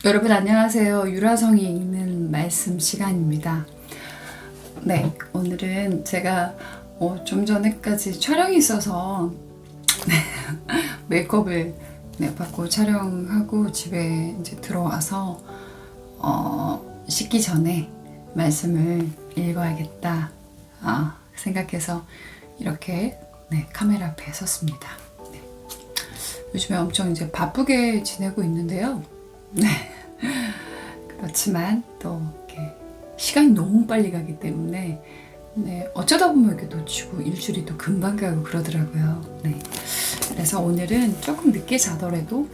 여러분 안녕하세요. 유라성이 읽는 말씀 시간입니다. 네, 오늘은 제가 좀 전에까지 촬영이 있어서 메이크업을 받고 촬영하고 집에 이제 들어와서 씻기 전에 말씀을 읽어야겠다 생각해서 이렇게 카메라 앞에 섰습니다. 요즘에 엄청 이제 바쁘게 지내고 있는데요. 그렇지만 또 이렇게 시간이 너무 빨리 가기 때문에 어쩌다 보면 이렇게 놓치고 일주일이 또 금방 가고 그러더라고요. 그래서 오늘은 조금 늦게 자더라도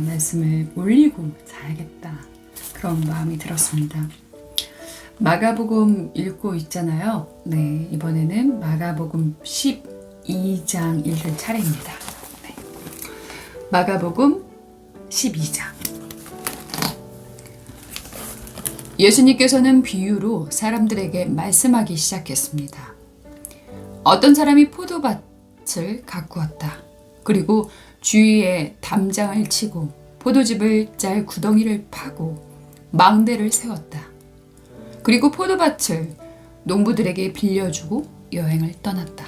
말씀을 올리고 자야겠다 그런 마음이 들었습니다. 마가복음 읽고 있잖아요. 이번에는 마가복음 12장 읽을 차례입니다. 마가복음 12장. 예수님께서는 비유로 사람들에게 말씀하기 시작했습니다. 어떤 사람이 포도밭을 가꾸었다. 그리고 주위에 담장을 치고 포도즙을 짤 구덩이를 파고 망대를 세웠다. 그리고 포도밭을 농부들에게 빌려주고 여행을 떠났다.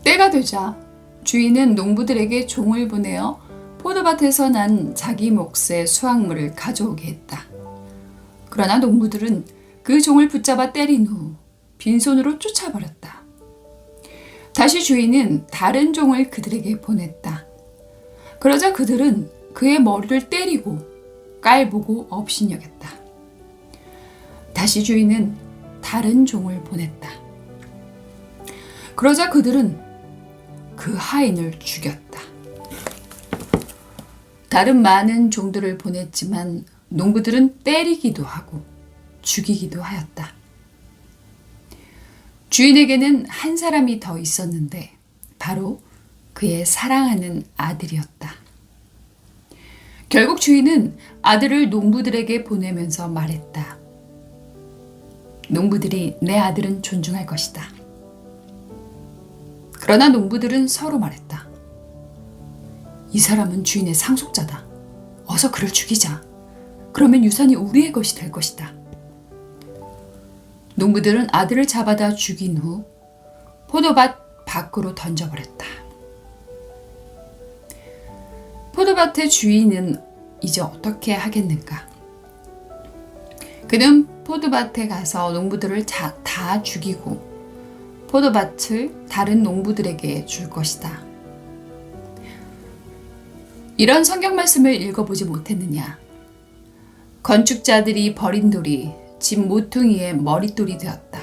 때가 되자 주인은 농부들에게 종을 보내어 포도밭에서 난 자기 몫의 수확물을 가져오게 했다. 그러나 농부들은 그 종을 붙잡아 때린 후 빈손으로 쫓아버렸다. 다시 주인은 다른 종을 그들에게 보냈다. 그러자 그들은 그의 머리를 때리고 깔보고 업신여겼다. 다시 주인은 다른 종을 보냈다. 그러자 그들은 그 하인을 죽였다. 다른 많은 종들을 보냈지만 농부들은 때리기도 하고 죽이기도 하였다. 주인에게는 한 사람이 더 있었는데 바로 그의 사랑하는 아들이었다. 결국 주인은 아들을 농부들에게 보내면서 말했다. 농부들이 내 아들은 존중할 것이다. 그러나 농부들은 서로 말했다. 이 사람은 주인의 상속자다. 어서 그를 죽이자. 그러면 유산이 우리의 것이 될 것이다. 농부들은 아들을 잡아다 죽인 후 포도밭 밖으로 던져버렸다. 포도밭의 주인은 이제 어떻게 하겠는가? 그는 포도밭에 가서 농부들을 다 죽이고 포도밭을 다른 농부들에게 줄 것이다. 이런 성경 말씀을 읽어보지 못했느냐? 건축자들이 버린 돌이 집 모퉁이의 머릿돌이 되었다.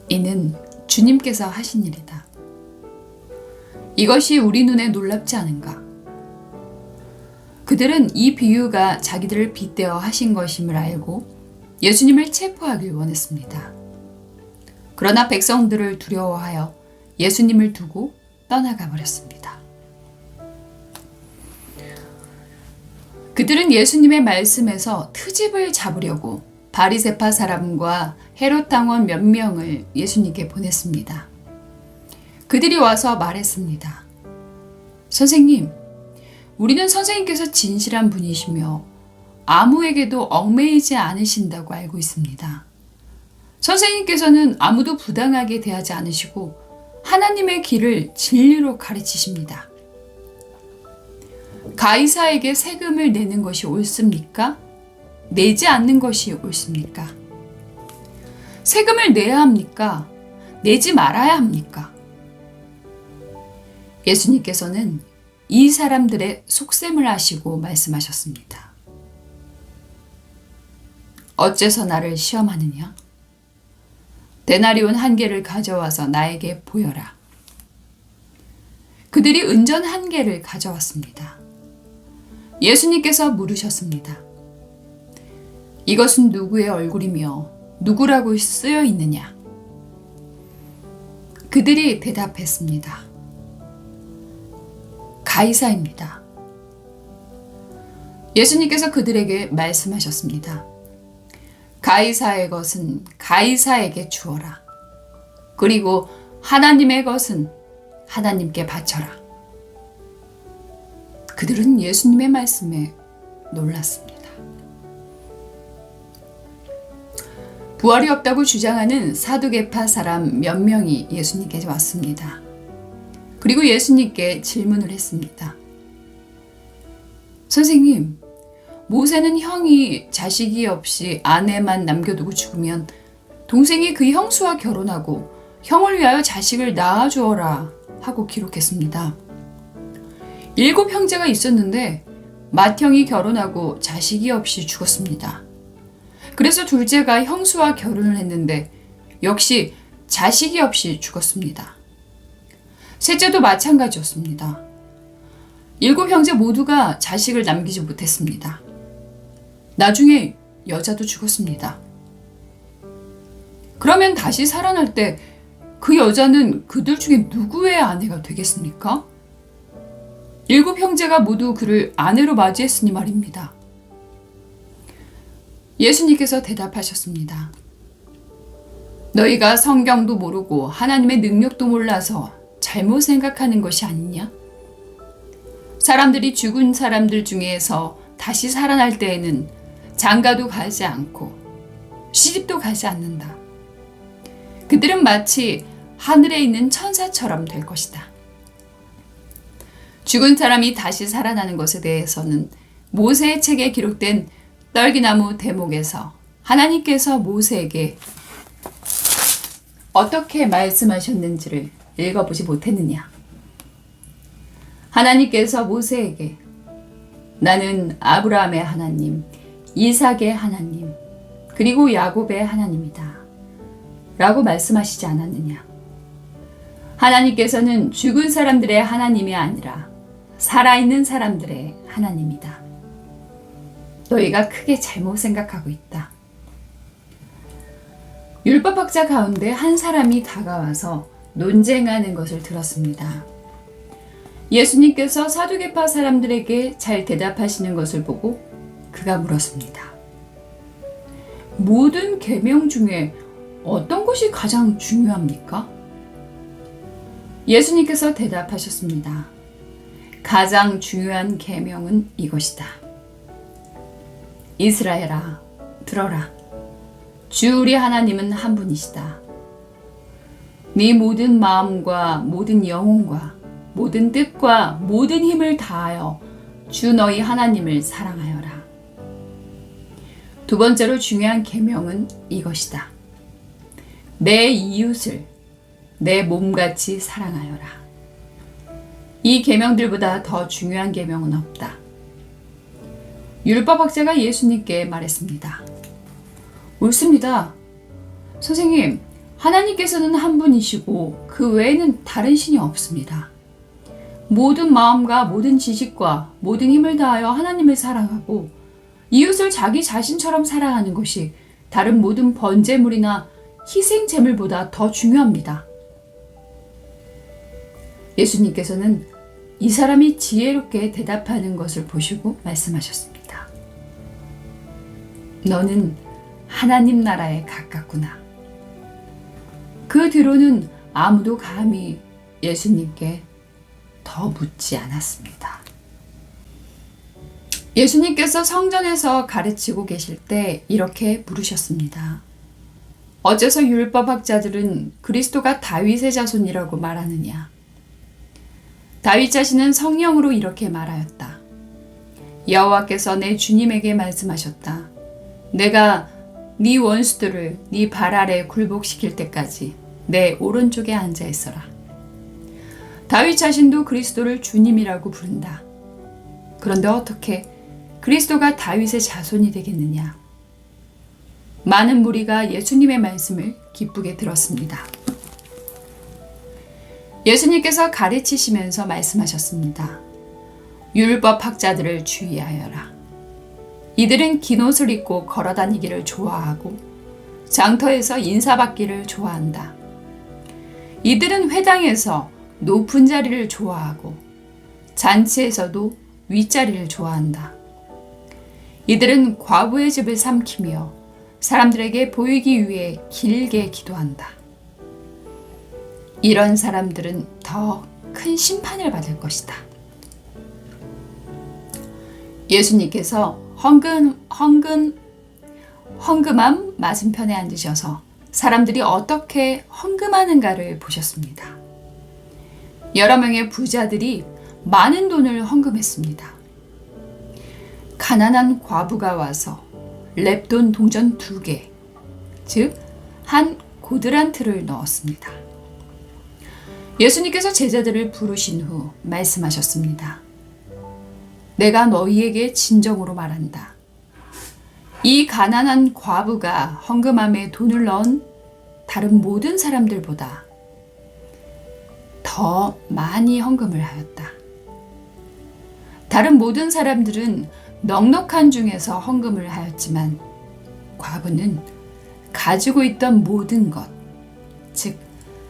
이는 주님께서 하신 일이다. 이것이 우리 눈에 놀랍지 않은가? 그들은 이 비유가 자기들을 빗대어 하신 것임을 알고 예수님을 체포하길 원했습니다. 그러나 백성들을 두려워하여 예수님을 두고 떠나가 버렸습니다. 그들은 예수님의 말씀에서 트집을 잡으려고 바리새파 사람과 헤롯 당원 몇 명을 예수님께 보냈습니다. 그들이 와서 말했습니다. 선생님, 우리는 선생님께서 진실한 분이시며 아무에게도 얽매이지 않으신다고 알고 있습니다. 선생님께서는 아무도 부당하게 대하지 않으시고 하나님의 길을 진리로 가르치십니다. 가이사에게 세금을 내는 것이 옳습니까? 내지 않는 것이 옳습니까? 세금을 내야 합니까? 내지 말아야 합니까? 예수님께서는 이 사람들의 속셈을 아시고 말씀하셨습니다. 어째서 나를 시험하느냐? 데나리온 한 개를 가져와서 나에게 보여라. 그들이 은전 한 개를 가져왔습니다. 예수님께서 물으셨습니다. 이것은 누구의 얼굴이며 누구라고 쓰여 있느냐? 그들이 대답했습니다. 가이사입니다. 예수님께서 그들에게 말씀하셨습니다. 가이사의 것은 가이사에게 주어라. 그리고 하나님의 것은 하나님께 바쳐라. 그들은 예수님의 말씀에 놀랐습니다. 부활이 없다고 주장하는 사두개파 사람 몇 명이 예수님께 왔습니다. 그리고 예수님께 질문을 했습니다. 선생님, 모세는 형이 자식이 없이 아내만 남겨두고 죽으면 동생이 그 형수와 결혼하고 형을 위하여 자식을 낳아주어라 하고 기록했습니다. 7 형제가 있었는데 맏형이 결혼하고 자식이 없이 죽었습니다. 그래서 둘째가 형수와 결혼을 했는데 역시 자식이 없이 죽었습니다. 셋째도 마찬가지였습니다. 7 형제 모두가 자식을 남기지 못했습니다. 나중에 여자도 죽었습니다. 그러면 다시 살아날 때 그 여자는 그들 중에 누구의 아내가 되겠습니까? 7 형제가 모두 그를 아내로 맞이했으니 말입니다. 예수님께서 대답하셨습니다. 너희가 성경도 모르고 하나님의 능력도 몰라서 잘못 생각하는 것이 아니냐? 사람들이 죽은 사람들 중에서 다시 살아날 때에는 장가도 가지 않고 시집도 가지 않는다. 그들은 마치 하늘에 있는 천사처럼 될 것이다. 죽은 사람이 다시 살아나는 것에 대해서는 모세의 책에 기록된 떨기나무 대목에서 하나님께서 모세에게 어떻게 말씀하셨는지를 읽어보지 못했느냐? 하나님께서 모세에게 나는 아브라함의 하나님, 이삭의 하나님, 그리고 야곱의 하나님이다 라고 말씀하시지 않았느냐? 하나님께서는 죽은 사람들의 하나님이 아니라 살아있는 사람들의 하나님이다. 너희가 크게 잘못 생각하고 있다. 율법학자 가운데 한 사람이 다가와서 논쟁하는 것을 들었습니다. 예수님께서 사두개파 사람들에게 잘 대답하시는 것을 보고 그가 물었습니다. 모든 계명 중에 어떤 것이 가장 중요합니까? 예수님께서 대답하셨습니다. 가장 중요한 계명은 이것이다. 이스라엘아, 들어라. 주 우리 하나님은 한 분이시다. 네 모든 마음과 모든 영혼과 모든 뜻과 모든 힘을 다하여 주 너희 하나님을 사랑하여라. 2 번째로 중요한 계명은 이것이다. 내 이웃을 내 몸같이 사랑하여라. 이 계명들보다 더 중요한 계명은 없다. 율법학자가 예수님께 말했습니다. 옳습니다. 선생님, 하나님께서는 한 분이시고 그 외에는 다른 신이 없습니다. 모든 마음과 모든 지식과 모든 힘을 다하여 하나님을 사랑하고 이웃을 자기 자신처럼 사랑하는 것이 다른 모든 번제물이나 희생 제물보다 더 중요합니다. 예수님께서는 이 사람이 지혜롭게 대답하는 것을 보시고 말씀하셨습니다. 너는 하나님 나라에 가깝구나. 그 뒤로는 아무도 감히 예수님께 더 묻지 않았습니다. 예수님께서 성전에서 가르치고 계실 때 이렇게 물으셨습니다. 어째서 율법학자들은 그리스도가 다윗의 자손이라고 말하느냐? 다윗 자신은 성령으로 이렇게 말하였다. 여호와께서 내 주님에게 말씀하셨다. 내가 네 원수들을 네 발 아래 굴복시킬 때까지 내 오른쪽에 앉아 있어라. 다윗 자신도 그리스도를 주님이라고 부른다. 그런데 어떻게 그리스도가 다윗의 자손이 되겠느냐? 많은 무리가 예수님의 말씀을 기쁘게 들었습니다. 예수님께서 가르치시면서 말씀하셨습니다. 율법학자들을 주의하여라. 이들은 긴 옷을 입고 걸어다니기를 좋아하고 장터에서 인사받기를 좋아한다. 이들은 회당에서 높은 자리를 좋아하고 잔치에서도 윗자리를 좋아한다. 이들은 과부의 집을 삼키며 사람들에게 보이기 위해 길게 기도한다. 이런 사람들은 더 큰 심판을 받을 것이다. 예수님께서 헌금함 맞은편에 앉으셔서 사람들이 어떻게 헌금하는가를 보셨습니다. 여러 명의 부자들이 많은 돈을 헌금했습니다. 가난한 과부가 와서 렙돈 동전 2개, 즉 한 고드란트를 넣었습니다. 예수님께서 제자들을 부르신 후 말씀하셨습니다. 내가 너희에게 진정으로 말한다. 이 가난한 과부가 헌금함에 돈을 넣은 다른 모든 사람들보다 더 많이 헌금을 하였다. 다른 모든 사람들은 넉넉한 중에서 헌금을 하였지만 과부는 가지고 있던 모든 것, 즉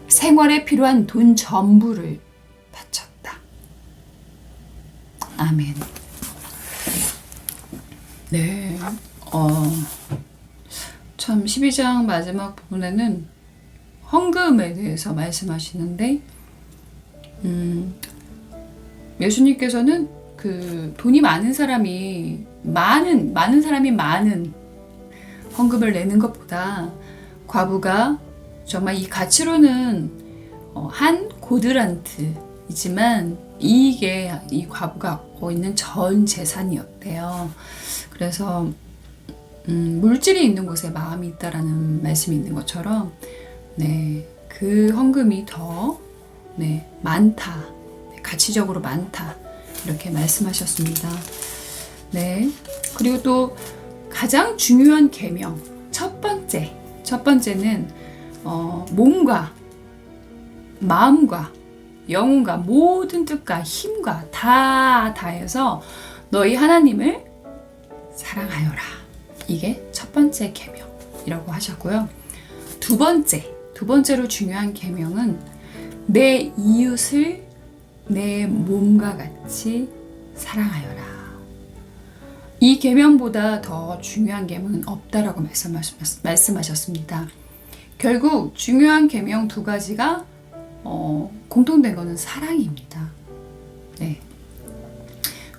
생활에 필요한 돈 전부를 바쳤다. 아멘. 네, 참 12장 마지막 부분에는 헌금에 대해서 말씀하시는데 예수님께서는 그 돈이 많은 사람이 많은 헌금을 내는 것보다 과부가 정말 이 가치로는 한 고드란트이지만 이게 이 과부가 갖고 있는 전 재산이었대요. 그래서 물질이 있는 곳에 마음이 있다라는 말씀이 있는 것처럼 그 헌금이 더 많다, 가치적으로 많다 이렇게 말씀하셨습니다. 그리고 또 가장 중요한 계명 첫 번째는 몸과 마음과 영혼과 모든 뜻과 힘과 다 다해서 너희 하나님을 사랑하여라. 이게 첫 번째 계명이라고 하셨고요. 두 번째로 중요한 계명은 내 이웃을 내 몸과 같이 사랑하여라. 이 계명보다 더 중요한 계명은 없다라고 말씀하셨습니다. 결국 중요한 계명 2가지가 공통된 것은 사랑입니다.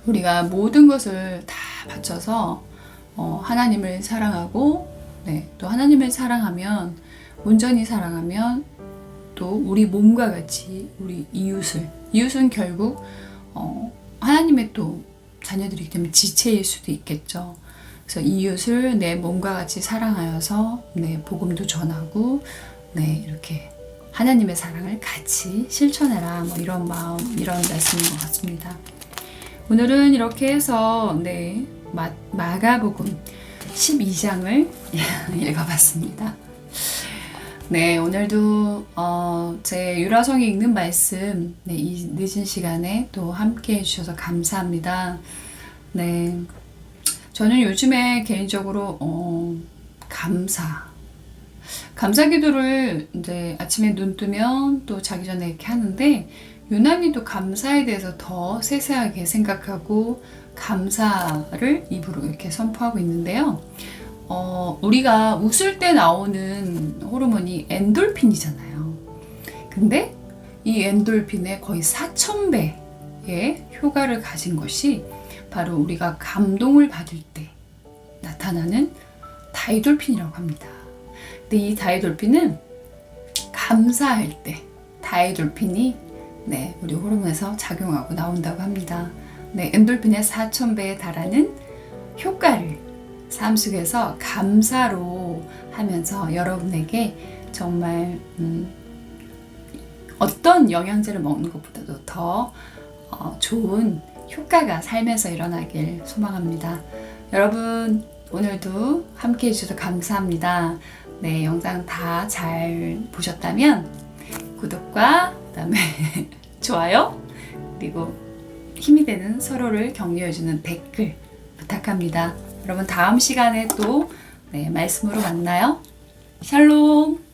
우리가 모든 것을 다 바쳐서 하나님을 사랑하고 또 하나님을 사랑하면 온전히 사랑하면 또 우리 몸과 같이 우리 이웃은 결국 하나님의 또 자녀들이기 때문에 지체일 수도 있겠죠. 그래서 이웃을 내 몸과 같이 사랑하여서 복음도 전하고 이렇게 하나님의 사랑을 같이 실천해라. 이런 마음, 이런 말씀인 것 같습니다. 오늘은 이렇게 해서 마가복음 12장을 읽어봤습니다. 오늘도 제 유라성이 읽는 말씀 이 늦은 시간에 또 함께 해주셔서 감사합니다. 저는 요즘에 개인적으로 감사 기도를 이제 아침에 눈 뜨면 또 자기 전에 이렇게 하는데 유난히도 감사에 대해서 더 세세하게 생각하고 감사를 입으로 이렇게 선포하고 있는데요. 우리가 웃을 때 나오는 호르몬이 엔돌핀이잖아요. 근데 이 엔돌핀의 거의 4000배의 효과를 가진 것이 바로 우리가 감동을 받을 때 나타나는 다이돌핀이라고 합니다. 근데 이 다이돌핀은 감사할 때 다이돌핀이 우리 호르몬에서 작용하고 나온다고 합니다. 엔돌핀의 4000배에 달하는 효과를 삶 속에서 감사로 하면서 여러분에게 정말 어떤 영양제를 먹는 것보다도 더 좋은 효과가 삶에서 일어나길 소망합니다. 여러분 오늘도 함께 해주셔서 감사합니다. 영상 다 잘 보셨다면 구독과 그다음에 좋아요 그리고 힘이 되는 서로를 격려해주는 댓글 부탁합니다. 여러분 다음 시간에 또 말씀으로 만나요. 샬롬.